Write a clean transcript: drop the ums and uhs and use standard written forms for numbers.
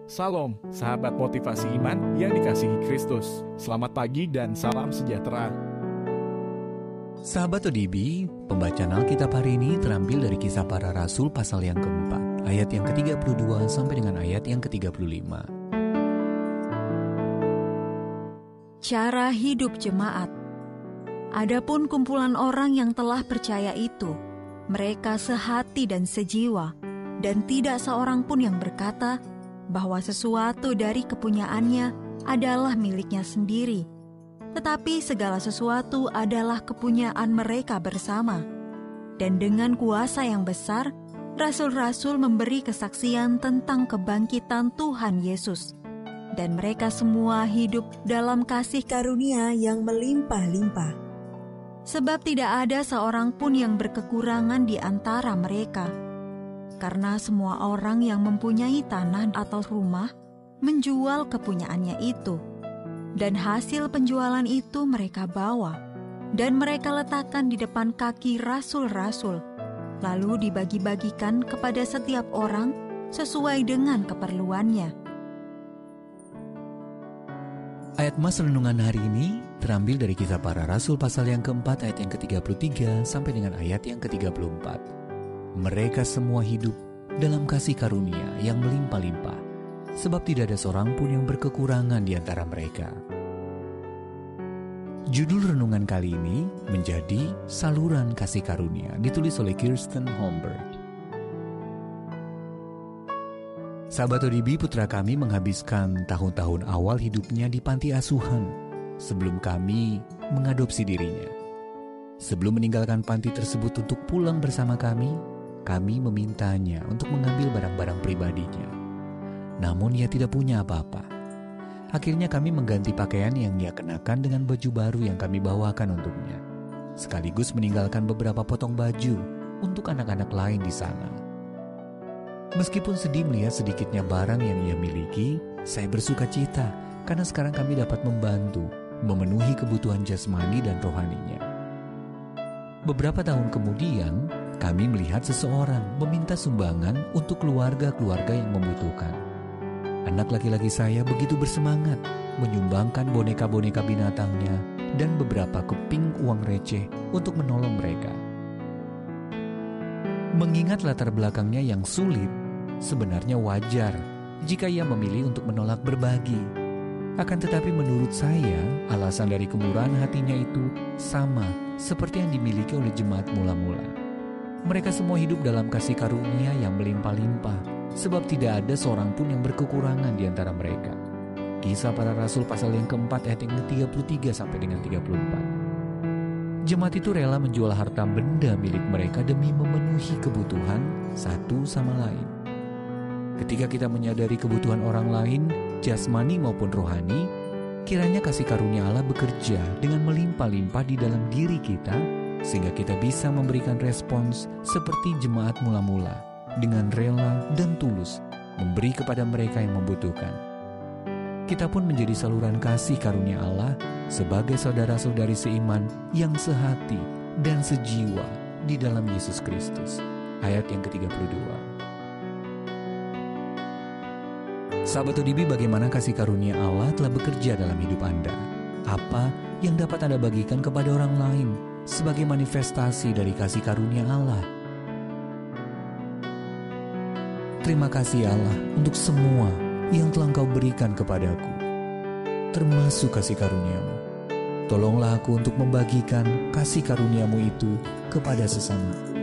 Salam, sahabat motivasi iman yang dikasihi Kristus. Selamat pagi dan salam sejahtera. Sahabat ODB, pembacaan Alkitab hari ini terambil dari Kisah Para Rasul pasal yang keempat, ayat yang ke-32 sampai dengan ayat yang ke-35. Cara hidup jemaat. Adapun kumpulan orang yang telah percaya itu, mereka sehati dan sejiwa, dan tidak seorang pun yang berkata bahwa sesuatu dari kepunyaannya adalah miliknya sendiri, tetapi segala sesuatu adalah kepunyaan mereka bersama. Dan dengan kuasa yang besar, rasul-rasul memberi kesaksian tentang kebangkitan Tuhan Yesus, dan mereka semua hidup dalam kasih karunia yang melimpah-limpah. Sebab tidak ada seorang pun yang berkekurangan di antara mereka, karena semua orang yang mempunyai tanah atau rumah menjual kepunyaannya itu, dan hasil penjualan itu mereka bawa, dan mereka letakkan di depan kaki rasul-rasul, lalu dibagi-bagikan kepada setiap orang sesuai dengan keperluannya. Ayat Mas Renungan hari ini terambil dari Kisah Para Rasul pasal yang keempat, ayat yang ke-33 sampai dengan ayat yang ke-34. Mereka semua hidup dalam kasih karunia yang melimpah-limpah, sebab tidak ada seorang pun yang berkekurangan di antara mereka. Judul renungan kali ini menjadi Saluran Kasih Karunia, ditulis oleh Kirsten Holmberg. Sahabat ODB, putra kami menghabiskan tahun-tahun awal hidupnya di panti asuhan sebelum kami mengadopsi dirinya. Sebelum meninggalkan panti tersebut untuk pulang bersama kami memintanya untuk mengambil barang-barang pribadinya. Namun ia tidak punya apa-apa. Akhirnya kami mengganti pakaian yang ia kenakan dengan baju baru yang kami bawakan untuknya, sekaligus meninggalkan beberapa potong baju untuk anak-anak lain di sana. Meskipun sedih melihat sedikitnya barang yang ia miliki, saya bersuka cita karena sekarang kami dapat membantu memenuhi kebutuhan jasmani dan rohaninya. Beberapa tahun kemudian, kami melihat seseorang meminta sumbangan untuk keluarga-keluarga yang membutuhkan. Anak laki-laki saya begitu bersemangat menyumbangkan boneka-boneka binatangnya dan beberapa keping uang receh untuk menolong mereka. Mengingat latar belakangnya yang sulit, sebenarnya wajar jika ia memilih untuk menolak berbagi. Akan tetapi menurut saya, alasan dari kemurahan hatinya itu sama seperti yang dimiliki oleh jemaat mula-mula. Mereka semua hidup dalam kasih karunia yang melimpah-limpah, sebab tidak ada seorang pun yang berkekurangan di antara mereka. Kisah Para Rasul pasal yang keempat, ayat yang ke-33 sampai dengan 34. Jemaat itu rela menjual harta benda milik mereka demi memenuhi kebutuhan satu sama lain. Ketika kita menyadari kebutuhan orang lain, jasmani maupun rohani, kiranya kasih karunia Allah bekerja dengan melimpah-limpah di dalam diri kita, sehingga kita bisa memberikan respons seperti jemaat mula-mula, dengan rela dan tulus memberi kepada mereka yang membutuhkan. Kita pun menjadi saluran kasih karunia Allah sebagai saudara-saudari seiman yang sehati dan sejiwa di dalam Yesus Kristus. Ayat yang ke-32. Sahabat ODB, bagaimana kasih karunia Allah telah bekerja dalam hidup Anda? Apa yang dapat Anda bagikan kepada orang lain sebagai manifestasi dari kasih karunia Allah? Terima kasih Allah untuk semua yang telah Engkau berikan kepadaku, termasuk kasih karunia-Mu. Tolonglah aku untuk membagikan kasih karunia-Mu itu kepada sesama.